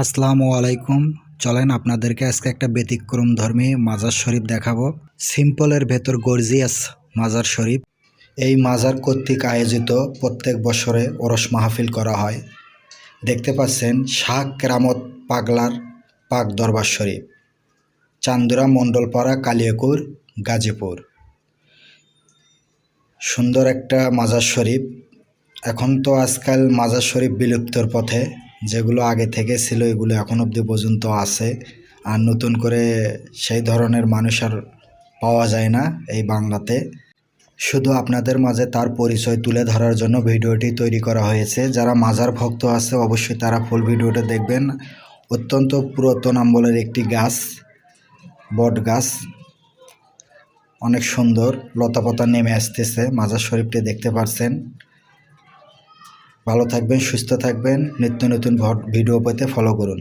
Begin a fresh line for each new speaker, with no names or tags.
আসসালামু আলাইকুম। চলেন আপনাদেরকে আজকে একটা ব্যতিক্রম ধর্মী মাজার শরীফ দেখাবো। সিম্পলের ভেতর গর্জিয়াস মাজার শরীফ। এই মাজার কর্তৃক আয়োজিত প্রত্যেক বছরে ওরস মাহফিল করা হয়। দেখতে পাচ্ছেন শাহ কেরামত পাগলার পাক দরবার শরীফ, চান্দুরা মণ্ডলপাড়া, কালিয়াকুর, গাজীপুর। সুন্দর একটা মাজার শরীফ। এখন তো আজকাল মাজার শরীফ বিলুপ্তর পথে, যেগুলো আগে থেকে ছিল এগুলো এখন অবধি পর্যন্ত আছে, আর নতুন করে সেই ধরনের মানুষ আর পাওয়া যায় না এই বাংলাতে। শুধু আপনাদের মাঝে তার পরিচয় তুলে ধরার জন্য ভিডিওটি তৈরি করা হয়েছে। যারা মাজার ভক্ত আছে অবশ্যই তারা ফুল ভিডিওটা দেখবেন। অত্যন্ত পুরাতন আমলের একটি গাছ, বট গাছ, অনেক সুন্দর লতাপাতা নেমে আসতেছে। মাজার শরীফটি দেখতে পাচ্ছেন। ভালো থাকবেন, সুস্থ থাকবেন। নিত্য নতুন ভিডিও পেতে ফলো করুন।